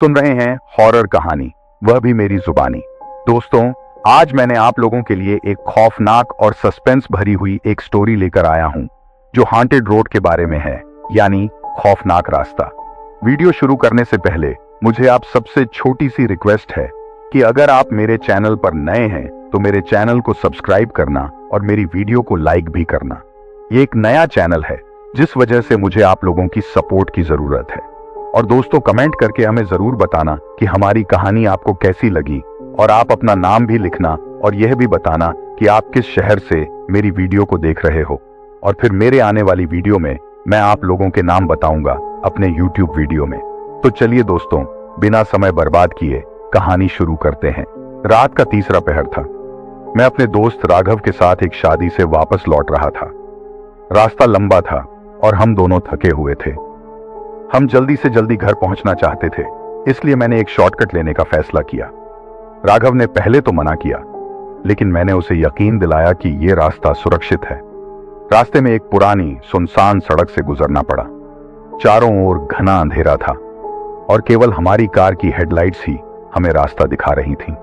सुन रहे हैं हॉरर कहानी, वह भी मेरी जुबानी। दोस्तों, आज मैंने आप लोगों के लिए एक खौफनाक और सस्पेंस भरी हुई एक स्टोरी लेकर आया हूं जो हांटेड रोड के बारे में है, यानी खौफनाक रास्ता। वीडियो शुरू करने से पहले मुझे आप सबसे छोटी सी रिक्वेस्ट है कि अगर आप मेरे चैनल पर नए हैं तो मेरे चैनल को सब्सक्राइब करना और मेरी वीडियो को लाइक भी करना। ये एक नया चैनल है, जिस वजह से मुझे आप लोगों की सपोर्ट की जरूरत है। और दोस्तों, कमेंट करके हमें जरूर बताना कि हमारी कहानी आपको कैसी लगी, और आप अपना नाम भी लिखना और यह भी बताना कि आप किस शहर से मेरी वीडियो को देख रहे हो। और फिर मेरे आने वाली वीडियो में मैं आप लोगों के नाम बताऊंगा अपने YouTube वीडियो में। तो चलिए दोस्तों, बिना समय बर्बाद किए कहानी शुरू करते हैं। रात का तीसरा पहर था। मैं अपने दोस्त राघव के साथ एक शादी से वापस लौट रहा था। रास्ता लंबा था और हम दोनों थके हुए थे। हम जल्दी से जल्दी घर पहुंचना चाहते थे, इसलिए मैंने एक शॉर्टकट लेने का फैसला किया। राघव ने पहले तो मना किया, लेकिन मैंने उसे यकीन दिलाया कि यह रास्ता सुरक्षित है। रास्ते में एक पुरानी सुनसान सड़क से गुजरना पड़ा। चारों ओर घना अंधेरा था और केवल हमारी कार की हेडलाइट्स ही हमें रास्ता दिखा रही थीं।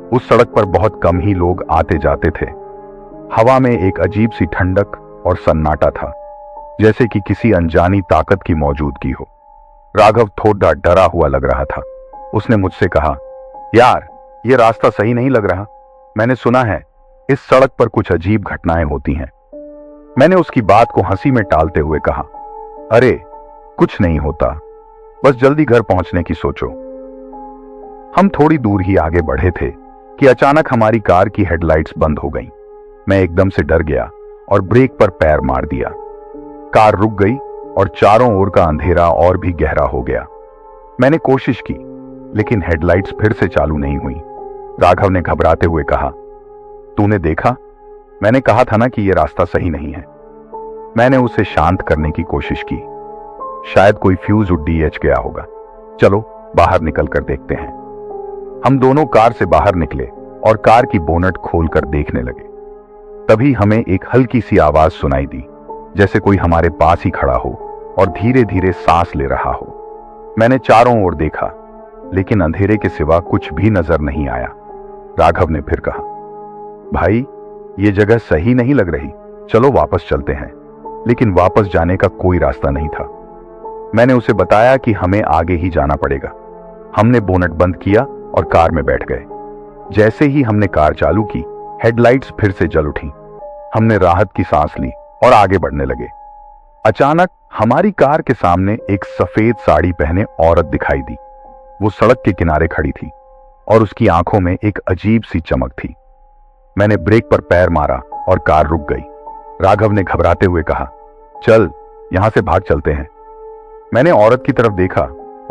उस सड़क पर बहुत कम ही लोग आते जाते थे। हवा में एक अजीब सी ठंडक और सन्नाटा था, जैसे कि किसी अनजानी ताकत की मौजूदगी हो। राघव थोड़ा डरा हुआ लग रहा था। उसने मुझसे कहा, यार, ये रास्ता सही नहीं लग रहा। मैंने सुना है इस सड़क पर कुछ अजीब घटनाएं होती हैं। मैंने उसकी बात को हंसी में टालते हुए कहा, अरे कुछ नहीं होता, बस जल्दी घर पहुंचने की सोचो। हम थोड़ी दूर ही आगे बढ़े थे कि अचानक हमारी कार की हेडलाइट्स बंद हो गईं। मैं एकदम से डर गया और ब्रेक पर पैर मार दिया। कार रुक गई और चारों ओर का अंधेरा और भी गहरा हो गया। मैंने कोशिश की, लेकिन हेडलाइट्स फिर से चालू नहीं हुई। राघव ने घबराते हुए कहा, तूने देखा? मैंने कहा था ना कि यह रास्ता सही नहीं है। मैंने उसे शांत करने की कोशिश की। शायद कोई फ्यूज उड़ गया होगा। चलो बाहर निकल कर देखते हैं। हम दोनों कार से बाहर निकले और कार की बोनट खोलकर देखने लगे। तभी हमें एक हल्की सी आवाज सुनाई दी, जैसे कोई हमारे पास ही खड़ा हो और धीरे धीरे सांस ले रहा हो। मैंने चारों ओर देखा, लेकिन अंधेरे के सिवा कुछ भी नजर नहीं आया। राघव ने फिर कहा, भाई, ये जगह सही नहीं लग रही, चलो वापस चलते हैं। लेकिन वापस जाने का कोई रास्ता नहीं था। मैंने उसे बताया कि हमें आगे ही जाना पड़ेगा। हमने बोनट बंद किया और कार में बैठ गए। जैसे ही हमने कार चालू की, हेडलाइट्स फिर से जल उठी। हमने राहत की सांस ली और आगे बढ़ने लगे। अचानक हमारी कार के सामने एक सफेद साड़ी पहने औरत दिखाई दी। वो सड़क के किनारे खड़ी थी और उसकी आंखों में एक अजीब सी चमक थी। मैंने ब्रेक पर पैर मारा और कार रुक गई। राघव ने घबराते हुए कहा, चल यहां से भाग चलते हैं। मैंने औरत की तरफ देखा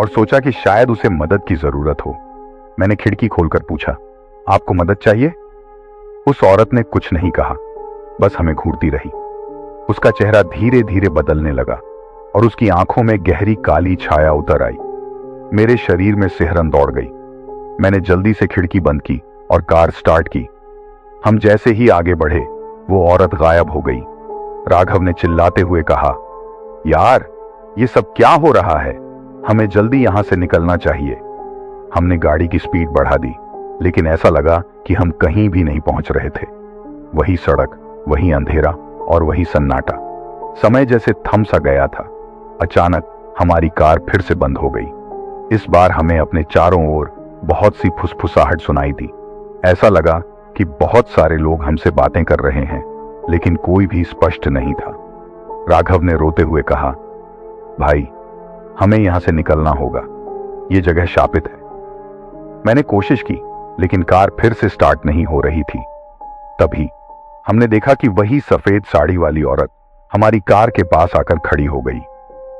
और सोचा कि शायद उसे मदद की जरूरत हो। मैंने खिड़की खोलकर पूछा, आपको मदद चाहिए? उस औरत ने कुछ नहीं कहा, बस हमें घूरती रही। उसका चेहरा धीरे धीरे बदलने लगा और उसकी आंखों में गहरी काली छाया उतर आई। मेरे शरीर में सिहरन दौड़ गई। मैंने जल्दी से खिड़की बंद की और कार स्टार्ट की। हम जैसे ही आगे बढ़े, वो औरत गायब हो गई। राघव ने चिल्लाते हुए कहा, यार, ये सब क्या हो रहा है? हमें जल्दी यहां से निकलना चाहिए। हमने गाड़ी की स्पीड बढ़ा दी, लेकिन ऐसा लगा कि हम कहीं भी नहीं पहुंच रहे थे। वही सड़क, वही अंधेरा और वही सन्नाटा। समय जैसे थम सा गया था। अचानक हमारी कार फिर से बंद हो गई। इस बार हमें अपने चारों ओर बहुत सी फुसफुसाहट सुनाई दी। ऐसा लगा कि बहुत सारे लोग हमसे बातें कर रहे हैं, लेकिन कोई भी स्पष्ट नहीं था। राघव ने रोते हुए कहा, भाई, हमें यहां से निकलना होगा, ये जगह शापित है। मैंने कोशिश की, लेकिन कार फिर से स्टार्ट नहीं हो रही थी। तभी हमने देखा कि वही सफेद साड़ी वाली औरत हमारी कार के पास आकर खड़ी हो गई।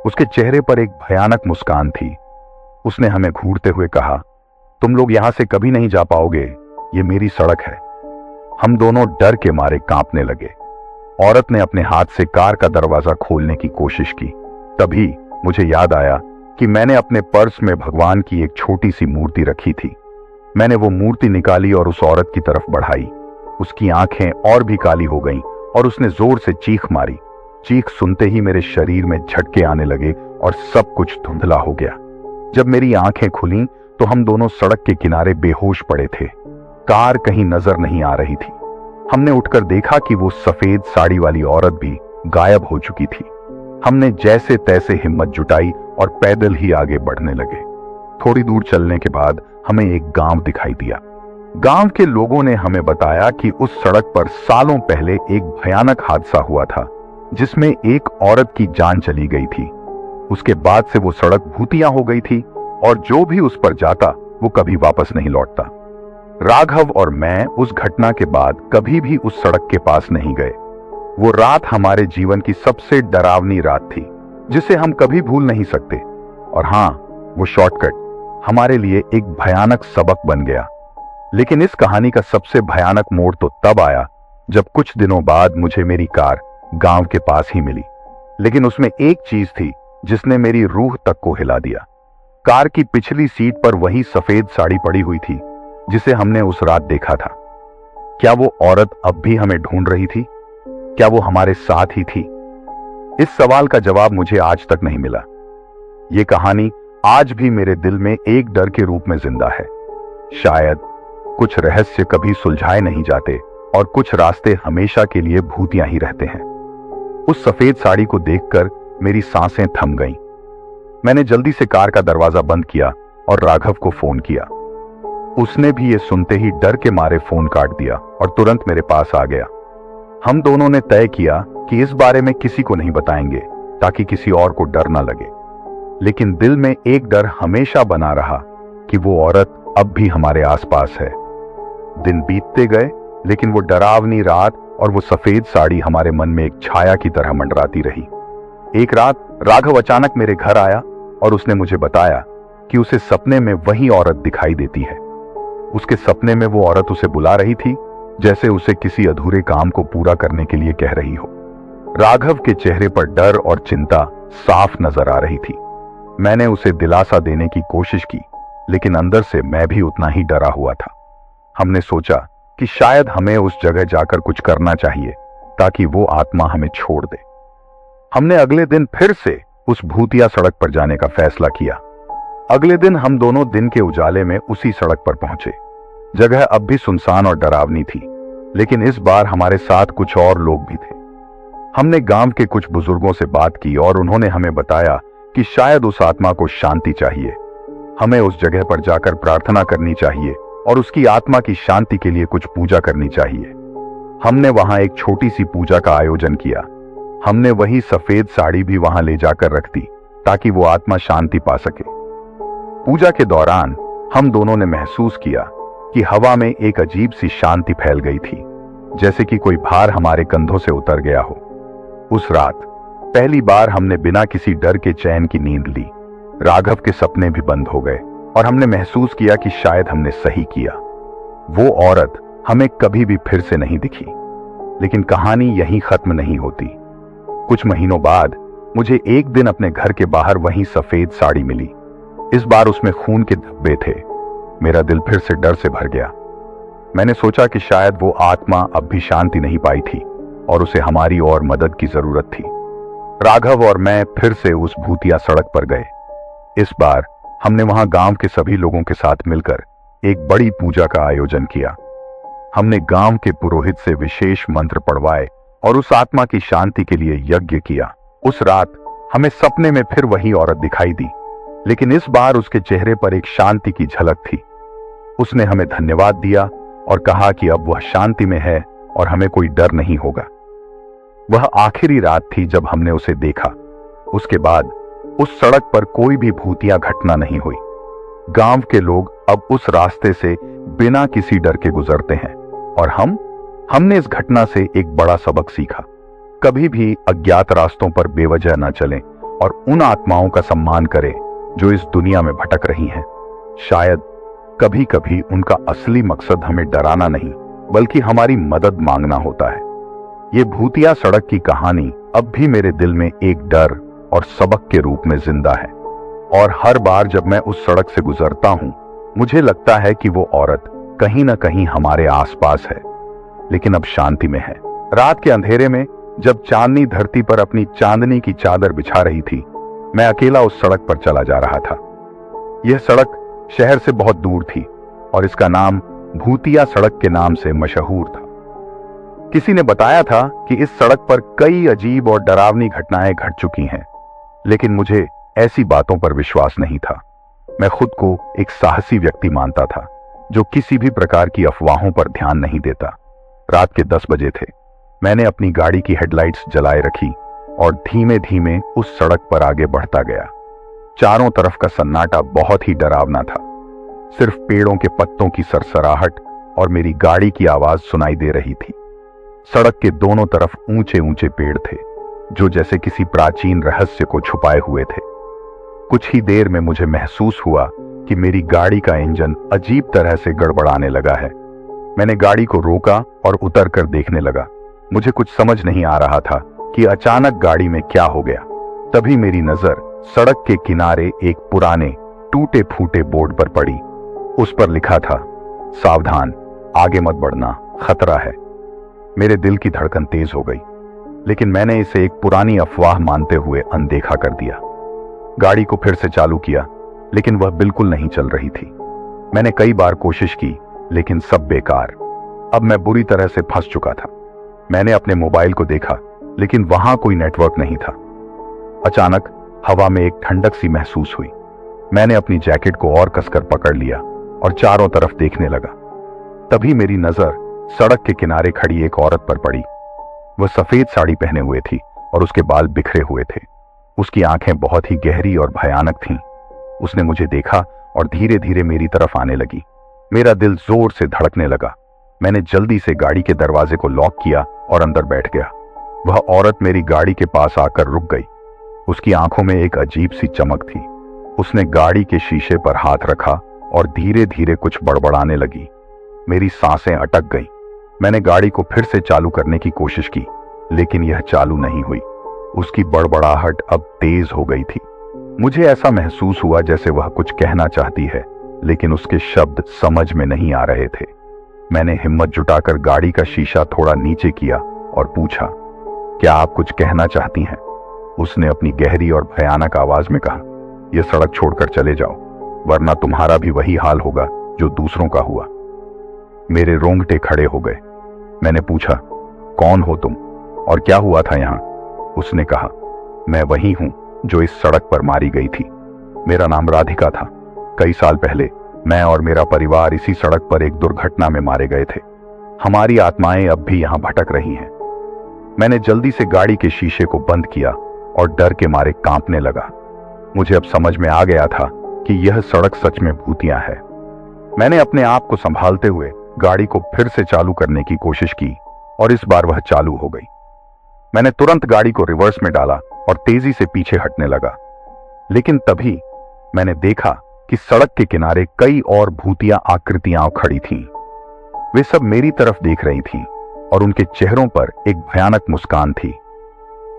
उसके चेहरे पर एक भयानक मुस्कान थी। उसने हमें घूरते हुए कहा, तुम लोग यहां से कभी नहीं जा पाओगे, ये मेरी सड़क है। हम दोनों डर के मारे कांपने लगे। औरत ने अपने हाथ से कार का दरवाजा खोलने की कोशिश की। तभी मुझे याद आया कि मैंने अपने पर्स में भगवान की एक छोटी सी मूर्ति रखी थी। मैंने वो मूर्ति निकाली और उस औरत की तरफ बढ़ाई। उसकी आंखें और भी काली हो गईं और उसने जोर से चीख मारी। चीख सुनते ही मेरे शरीर में झटके आने लगे और सब कुछ धुंधला हो गया। जब मेरी आंखें खुलीं तो हम दोनों सड़क के किनारे बेहोश पड़े थे। कार कहीं नजर नहीं आ रही थी। हमने उठकर देखा कि वो सफेद साड़ी वाली औरत भी गायब हो चुकी थी। हमने जैसे तैसे हिम्मत जुटाई और पैदल ही आगे बढ़ने लगे। थोड़ी दूर चलने के बाद हमें एक गांव दिखाई दिया। गांव के लोगों ने हमें बताया कि उस सड़क पर सालों पहले एक भयानक हादसा हुआ था, जिसमें एक औरत की जान चली गई थी। उसके बाद से वो सड़क भूतिया हो गई थी और जो भी उस पर जाता वो कभी वापस नहीं लौटता। राघव और मैं उस घटना के बाद कभी भी उस सड़क के पास नहीं गए। वो रात हमारे जीवन की सबसे डरावनी रात थी, जिसे हम कभी भूल नहीं सकते। और हां, वो शॉर्टकट हमारे लिए एक भयानक सबक बन गया। लेकिन इस कहानी का सबसे भयानक मोड़ तो तब आया जब कुछ दिनों बाद मुझे मेरी कार गांव के पास ही मिली। लेकिन उसमें एक चीज थी जिसने मेरी रूह तक को हिला दिया। कार की पिछली सीट पर वही सफेद साड़ी पड़ी हुई थी जिसे हमने उस रात देखा था। क्या वो औरत अब भी हमें ढूंढ रही थी? क्या वो हमारे साथ ही थी? इस सवाल का जवाब मुझे आज तक नहीं मिला। ये कहानी आज भी मेरे दिल में एक डर के रूप में जिंदा है। शायद कुछ रहस्य कभी सुलझाए नहीं जाते और कुछ रास्ते हमेशा के लिए भूतियां ही रहते हैं। उस सफेद साड़ी को देखकर मेरी सांसें थम गईं। मैंने जल्दी से कार का दरवाजा बंद किया और राघव को फोन किया। उसने भी ये सुनते ही डर के मारे फोन काट दिया और तुरंत मेरे पास आ गया। हम दोनों ने तय किया कि इस बारे में किसी को नहीं बताएंगे ताकि किसी और को डर ना लगे। लेकिन दिल में एक डर हमेशा बना रहा कि वो औरत अब भी हमारे आसपास है। दिन बीतते गए, लेकिन वो डरावनी रात और वो सफेद साड़ी हमारे मन में एक छाया की तरह मंडराती रही। एक रात राघव अचानक मेरे घर आया और उसने मुझे बताया कि उसे सपने में वही औरत दिखाई देती है। उसके सपने में वो औरत उसे बुला रही थी, जैसे उसे किसी अधूरे काम को पूरा करने के लिए कह रही हो। राघव के चेहरे पर डर और चिंता साफ नजर आ रही थी। मैंने उसे दिलासा देने की कोशिश की, लेकिन अंदर से मैं भी उतना ही डरा हुआ था। हमने सोचा कि शायद हमें उस जगह जाकर कुछ करना चाहिए ताकि वो आत्मा हमें छोड़ दे। हमने अगले दिन फिर से उस भूतिया सड़क पर जाने का फैसला किया। अगले दिन हम दोनों दिन के उजाले में उसी सड़क पर पहुंचे। जगह अब भी सुनसान और डरावनी थी, लेकिन इस बार हमारे साथ कुछ और लोग भी थे। हमने गांव के कुछ बुजुर्गों से बात की और उन्होंने हमें बताया कि शायद उस आत्मा को शांति चाहिए। हमें उस जगह पर जाकर प्रार्थना करनी चाहिए और उसकी आत्मा की शांति के लिए कुछ पूजा करनी चाहिए। हमने वहां एक छोटी सी पूजा का आयोजन किया। हमने वही सफेद साड़ी भी वहां ले जाकर रख दी ताकि वो आत्मा शांति पा सके। पूजा के दौरान हम दोनों ने महसूस किया कि हवा में एक अजीब सी शांति फैल गई थी, जैसे कि कोई भार हमारे कंधों से उतर गया हो। उस रात पहली बार हमने बिना किसी डर के चैन की नींद ली। राघव के सपने भी बंद हो गए और हमने महसूस किया कि शायद हमने सही किया। वो औरत हमें कभी भी फिर से नहीं दिखी। लेकिन कहानी यहीं खत्म नहीं होती। कुछ महीनों बाद मुझे एक दिन अपने घर के बाहर वही सफेद साड़ी मिली। इस बार उसमें खून के धब्बे थे। मेरा दिल फिर से डर से भर गया। मैंने सोचा कि शायद वो आत्मा अब भी शांति नहीं पाई थी और उसे हमारी और मदद की जरूरत थी। राघव और मैं फिर से उस भूतिया सड़क पर गए। इस बार हमने वहां गांव के सभी लोगों के साथ मिलकर एक बड़ी पूजा का आयोजन किया। हमने गांव के पुरोहित से विशेष मंत्र पढ़वाए और उस आत्मा की शांति के लिए यज्ञ किया। उस रात हमें सपने में फिर वही औरत दिखाई दी, लेकिन इस बार उसके चेहरे पर एक शांति की झलक थी। उसने हमें धन्यवाद दिया और कहा कि अब वह शांति में है और हमें कोई डर नहीं होगा। वह आखिरी रात थी जब हमने उसे देखा। उसके बाद उस सड़क पर कोई भी भूतिया घटना नहीं हुई। गांव के लोग अब उस रास्ते से बिना किसी डर के गुजरते हैं और हमने इस घटना से एक बड़ा सबक सीखा। कभी भी अज्ञात रास्तों पर बेवजह न चलें और उन आत्माओं का सम्मान करें जो इस दुनिया में भटक रही हैं। शायद कभी कभी उनका असली मकसद हमें डराना नहीं, बल्कि हमारी मदद मांगना होता है। ये भूतिया सड़क की कहानी अब भी मेरे दिल में एक डर और सबक के रूप में जिंदा है। और हर बार जब मैं उस सड़क से गुजरता हूं, मुझे लगता है कि वो औरत कहीं ना कहीं हमारे आसपास है, लेकिन अब शांति में है। रात के अंधेरे में जब चांदनी धरती पर अपनी चांदनी की चादर बिछा रही थी, मैं अकेला उस सड़क पर चला जा रहा था। यह सड़क शहर से बहुत दूर थी और इसका नाम भूतिया सड़क के नाम से मशहूर था। किसी ने बताया था कि इस सड़क पर कई अजीब और डरावनी घटनाएं घट चुकी हैं, लेकिन मुझे ऐसी बातों पर विश्वास नहीं था। मैं खुद को एक साहसी व्यक्ति मानता था जो किसी भी प्रकार की अफवाहों पर ध्यान नहीं देता। रात के 10 बजे थे। मैंने अपनी गाड़ी की हेडलाइट्स जलाए रखी और धीमे धीमे उस सड़क पर आगे बढ़ता गया। चारों तरफ का सन्नाटा बहुत ही डरावना था। सिर्फ पेड़ों के पत्तों की सरसराहट और मेरी गाड़ी की आवाज सुनाई दे रही थी। सड़क के दोनों तरफ ऊंचे ऊंचे पेड़ थे जो जैसे किसी प्राचीन रहस्य को छुपाए हुए थे। कुछ ही देर में मुझे महसूस हुआ कि मेरी गाड़ी का इंजन अजीब तरह से गड़बड़ाने लगा है। मैंने गाड़ी को रोका और उतर कर देखने लगा। मुझे कुछ समझ नहीं आ रहा था कि अचानक गाड़ी में क्या हो गया। तभी मेरी नजर सड़क के किनारे एक पुराने टूटे फूटे बोर्ड पर पड़ी। उस पर लिखा था, सावधान, आगे मत बढ़ना, खतरा है। मेरे दिल की धड़कन तेज हो गई, लेकिन मैंने इसे एक पुरानी अफवाह मानते हुए अनदेखा कर दिया। गाड़ी को फिर से चालू किया, लेकिन वह बिल्कुल नहीं चल रही थी। मैंने कई बार कोशिश की, लेकिन सब बेकार। अब मैं बुरी तरह से फंस चुका था। मैंने अपने मोबाइल को देखा, लेकिन वहां कोई नेटवर्क नहीं था। अचानक हवा में एक ठंडक सी महसूस हुई। मैंने अपनी जैकेट को और कसकर पकड़ लिया और चारों तरफ देखने लगा। तभी मेरी नजर सड़क के किनारे खड़ी एक औरत पर पड़ी। वह सफेद साड़ी पहने हुए थी और उसके बाल बिखरे हुए थे। उसकी आंखें बहुत ही गहरी और भयानक थीं। उसने मुझे देखा और धीरे धीरे मेरी तरफ आने लगी। मेरा दिल जोर से धड़कने लगा। मैंने जल्दी से गाड़ी के दरवाजे को लॉक किया और अंदर बैठ गया। वह औरत मेरी गाड़ी के पास आकर रुक गई। उसकी आंखों में एक अजीब सी चमक थी। उसने गाड़ी के शीशे पर हाथ रखा और धीरे धीरे कुछ बड़बड़ाने लगी। मेरी सांसें अटक गईं। मैंने गाड़ी को फिर से चालू करने की कोशिश की, लेकिन यह चालू नहीं हुई। उसकी बड़बड़ाहट अब तेज हो गई थी। मुझे ऐसा महसूस हुआ जैसे वह कुछ कहना चाहती है, लेकिन उसके शब्द समझ में नहीं आ रहे थे। मैंने हिम्मत जुटाकर गाड़ी का शीशा थोड़ा नीचे किया और पूछा, क्या आप कुछ कहना चाहती हैं? उसने अपनी गहरी और भयानक आवाज में कहा, यह सड़क छोड़कर चले जाओ, वरना तुम्हारा भी वही हाल होगा जो दूसरों का हुआ। मेरे रोंगटे खड़े हो गए। मैंने पूछा, कौन हो तुम और क्या हुआ था यहां? उसने कहा, मैं वही हूं जो इस सड़क पर मारी गई थी। मेरा नाम राधिका था। कई साल पहले मैं और मेरा परिवार इसी सड़क पर एक दुर्घटना में मारे गए थे। हमारी आत्माएं अब भी यहां भटक रही हैं। मैंने जल्दी से गाड़ी के शीशे को बंद किया और डर के मारे कांपने लगा। मुझे अब समझ में आ गया था कि यह सड़क सच में भूतिया है। मैंने अपने आप को संभालते हुए गाड़ी को फिर से चालू करने की कोशिश की और इस बार वह चालू हो गई। मैंने तुरंत गाड़ी को रिवर्स में डाला और तेजी से पीछे हटने लगा। लेकिन तभी मैंने देखा कि सड़क के किनारे कई और भूतिया आकृतियां खड़ी थीं। वे सब मेरी तरफ देख रही थीं और उनके चेहरों पर एक भयानक मुस्कान थी।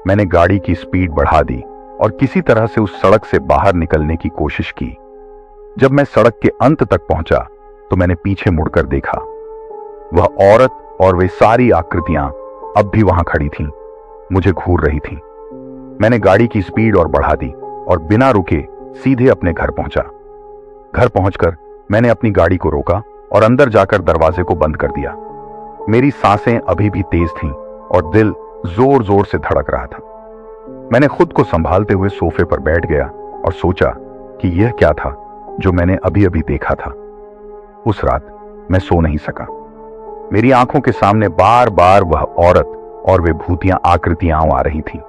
मैंने गाड़ी की स्पीड बढ़ा दी और किसी तरह से उस सड़क से बाहर निकलने की कोशिश की। जब मैं सड़क के अंत तक पहुंचा तो मैंने पीछे मुड़कर देखा। वह औरत और वे सारी आकृतियां अब भी वहां खड़ी थीं, मुझे घूर रही थीं। मैंने गाड़ी की स्पीड और बढ़ा दी और बिना रुके सीधे अपने घर पहुंचा। घर पहुंचकर मैंने अपनी गाड़ी को रोका और अंदर जाकर दरवाजे को बंद कर दिया। मेरी सांसें अभी भी तेज थीं और दिल जोर जोर से धड़क रहा था। मैंने खुद को संभालते हुए सोफे पर बैठ गया और सोचा कि यह क्या था जो मैंने अभी अभी देखा था। उस रात मैं सो नहीं सका। मेरी आंखों के सामने बार बार वह औरत और वे भूतियां आकृतियां आ रही थीं।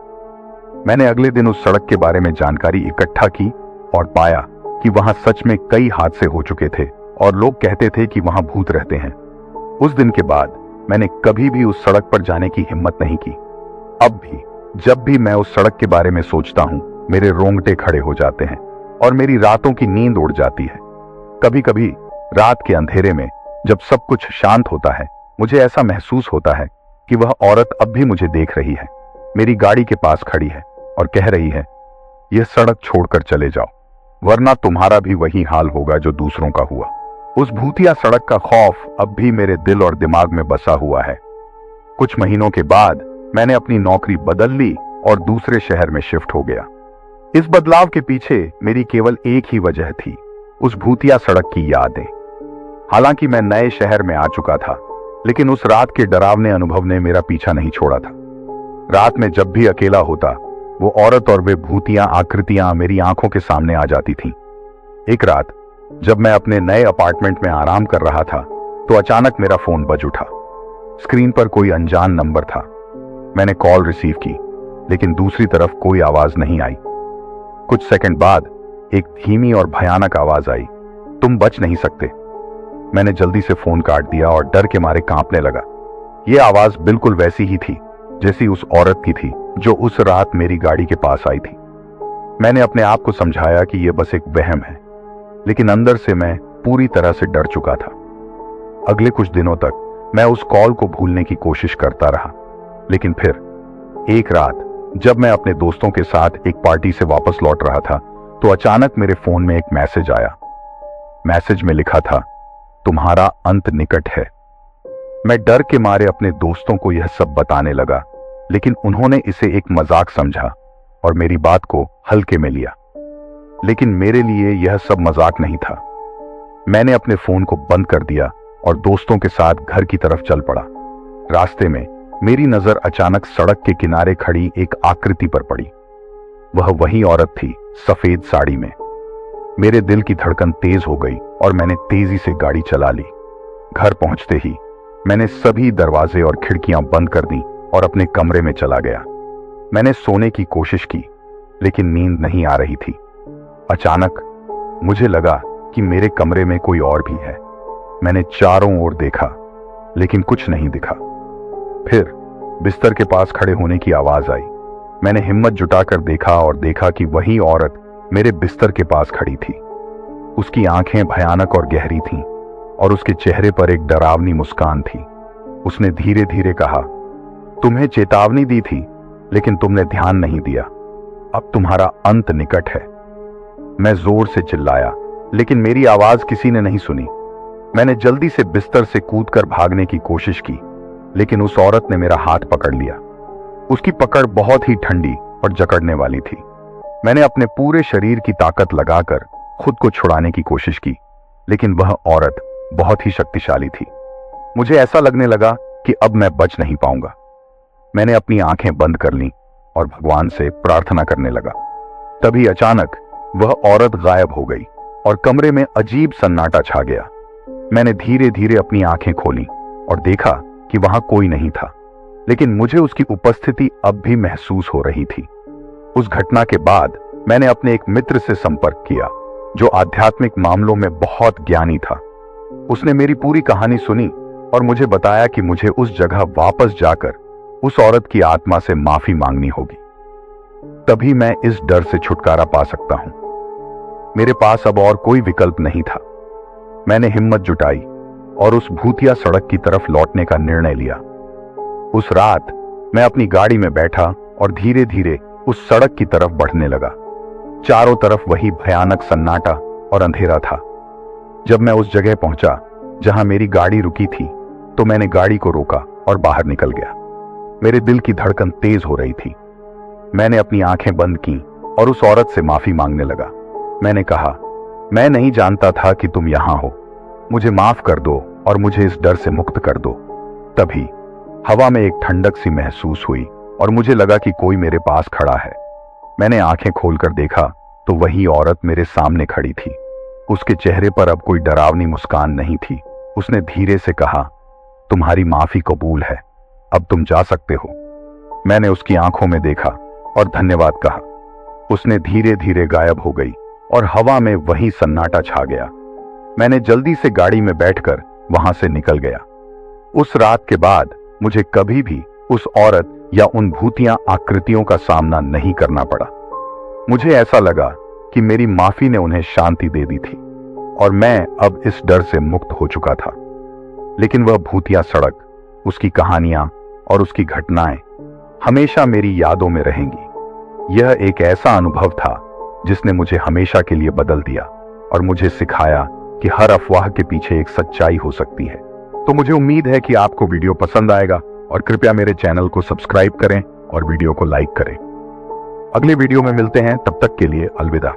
मैंने अगले दिन उस सड़क के बारे में जानकारी इकट्ठा की और पाया कि वहां सच में कई हादसे हो चुके थे और लोग कहते थे कि वहां भूत रहते हैं। उस दिन के बाद मैंने कभी भी उस सड़क पर जाने की हिम्मत नहीं की। अब भी जब भी मैं उस सड़क के बारे में सोचता हूं, मेरे रोंगटे खड़े हो जाते हैं और मेरी रातों की नींद उड़ जाती है। कभी कभी रात के अंधेरे में जब सब कुछ शांत होता है, मुझे ऐसा महसूस होता है कि वह औरत अब भी मुझे देख रही है, मेरी गाड़ी के पास खड़ी है और कह रही है, यह सड़क छोड़कर चले जाओ, वरना तुम्हारा भी वही हाल होगा जो दूसरों का हुआ। उस भूतिया सड़क का खौफ अब भी मेरे दिल और दिमाग में बसा हुआ है। कुछ महीनों के बाद मैंने अपनी नौकरी बदल ली और दूसरे शहर में शिफ्ट हो गया। इस बदलाव के पीछे मेरी केवल एक ही वजह थी, उस भूतिया सड़क की यादें। हालांकि मैं नए शहर में आ चुका था, लेकिन उस रात के डरावने अनुभव ने मेरा पीछा नहीं छोड़ा था। रात में जब भी अकेला होता, वो औरत और वे भूतिया आकृतियां मेरी आंखों के सामने आ जाती थीं। एक रात जब मैं अपने नए अपार्टमेंट में आराम कर रहा था, तो अचानक मेरा फोन बज उठा। स्क्रीन पर कोई अनजान नंबर था। मैंने कॉल रिसीव की, लेकिन दूसरी तरफ कोई आवाज नहीं आई। कुछ सेकंड बाद एक धीमी और भयानक आवाज आई, तुम बच नहीं सकते। मैंने जल्दी से फोन काट दिया और डर के मारे कांपने लगा। यह आवाज बिल्कुल वैसी ही थी जैसी उस औरत की थी जो उस रात मेरी गाड़ी के पास आई थी। मैंने अपने आप को समझाया कि यह बस एक वहम है, लेकिन अंदर से मैं पूरी तरह से डर चुका था। अगले कुछ दिनों तक मैं उस कॉल को भूलने की कोशिश करता रहा, लेकिन फिर एक रात जब मैं अपने दोस्तों के साथ एक पार्टी से वापस लौट रहा था, तो अचानक मेरे फोन में एक मैसेज आया। मैसेज में लिखा था, तुम्हारा अंत निकट है। मैं डर के मारे अपने दोस्तों को यह सब बताने लगा, लेकिन उन्होंने इसे एक मजाक समझा और मेरी बात को हल्के में लिया। लेकिन मेरे लिए यह सब मजाक नहीं था। मैंने अपने फोन को बंद कर दिया और दोस्तों के साथ घर की तरफ चल पड़ा। रास्ते में मेरी नजर अचानक सड़क के किनारे खड़ी एक आकृति पर पड़ी। वह वही औरत थी, सफेद साड़ी में। मेरे दिल की धड़कन तेज हो गई और मैंने तेजी से गाड़ी चला ली। घर पहुंचते ही मैंने सभी दरवाजे और खिड़कियां बंद कर दी और अपने कमरे में चला गया। मैंने सोने की कोशिश की, लेकिन नींद नहीं आ रही थी। अचानक मुझे लगा कि मेरे कमरे में कोई और भी है। मैंने चारों ओर देखा, लेकिन कुछ नहीं दिखा। फिर बिस्तर के पास खड़े होने की आवाज आई। मैंने हिम्मत जुटाकर देखा और देखा कि वही औरत मेरे बिस्तर के पास खड़ी थी। उसकी आंखें भयानक और गहरी थीं और उसके चेहरे पर एक डरावनी मुस्कान थी। उसने धीरे धीरे कहा, तुम्हें चेतावनी दी थी, लेकिन तुमने ध्यान नहीं दिया। अब तुम्हारा अंत निकट है। मैं जोर से चिल्लाया, लेकिन मेरी आवाज किसी ने नहीं सुनी। मैंने जल्दी से बिस्तर से कूदकर भागने की कोशिश की, लेकिन उस औरत ने मेरा हाथ पकड़ लिया। उसकी पकड़ बहुत ही ठंडी और जकड़ने वाली थी। मैंने अपने पूरे शरीर की ताकत लगाकर खुद को छुड़ाने की कोशिश की, लेकिन वह औरत बहुत ही शक्तिशाली थी। मुझे ऐसा लगने लगा कि अब मैं बच नहीं पाऊंगा। मैंने अपनी आंखें बंद कर लीं और भगवान से प्रार्थना करने लगा। तभी अचानक वह औरत गायब हो गई और कमरे में अजीब सन्नाटा छा गया। मैंने धीरे धीरे अपनी आंखें खोली और देखा कि वहां कोई नहीं था, लेकिन मुझे उसकी उपस्थिति अब भी महसूस हो रही थी। उस घटना के बाद मैंने अपने एक मित्र से संपर्क किया जो आध्यात्मिक मामलों में बहुत ज्ञानी था। उसने मेरी पूरी कहानी सुनी और मुझे बताया कि मुझे उस जगह वापस जाकर उस औरत की आत्मा से माफी मांगनी होगी। तभी मैं इस डर से छुटकारा पा सकता हूं। मेरे पास अब और कोई विकल्प नहीं था। मैंने हिम्मत जुटाई और उस भूतिया सड़क की तरफ लौटने का निर्णय लिया। उस रात मैं अपनी गाड़ी में बैठा और धीरे धीरे उस सड़क की तरफ बढ़ने लगा। चारों तरफ वही भयानक सन्नाटा और अंधेरा था। जब मैं उस जगह पहुंचा जहां मेरी गाड़ी रुकी थी, तो मैंने गाड़ी को रोका और बाहर निकल गया। मेरे दिल की धड़कन तेज हो रही थी। मैंने अपनी आंखें बंद की और उस औरत से माफी मांगने लगा। मैंने कहा, मैं नहीं जानता था कि तुम यहां हो। मुझे माफ कर दो और मुझे इस डर से मुक्त कर दो। तभी हवा में एक ठंडक सी महसूस हुई और मुझे लगा कि कोई मेरे पास खड़ा है। मैंने आंखें खोलकर देखा तो वही औरत मेरे सामने खड़ी थी। उसके चेहरे पर अब कोई डरावनी मुस्कान नहीं थी। उसने धीरे से कहा, तुम्हारी माफी कबूल है, अब तुम जा सकते हो। मैंने उसकी आंखों में देखा और धन्यवाद कहा। उसने धीरे धीरे गायब हो गई और हवा में वही सन्नाटा छा गया। मैंने जल्दी से गाड़ी में बैठकर वहां से निकल गया। उस रात के बाद मुझे कभी भी उस औरत या उन भूतिया आकृतियों का सामना नहीं करना पड़ा। मुझे ऐसा लगा कि मेरी माफी ने उन्हें शांति दे दी थी और मैं अब इस डर से मुक्त हो चुका था। लेकिन वह भूतिया सड़क, उसकी कहानियां और उसकी घटनाएं हमेशा मेरी यादों में रहेंगी। यह एक ऐसा अनुभव था जिसने मुझे हमेशा के लिए बदल दिया और मुझे सिखाया कि हर अफवाह के पीछे एक सच्चाई हो सकती है। तो मुझे उम्मीद है कि आपको वीडियो पसंद आएगा और कृपया मेरे चैनल को सब्सक्राइब करें और वीडियो को लाइक करें। अगले वीडियो में मिलते हैं, तब तक के लिए अलविदा।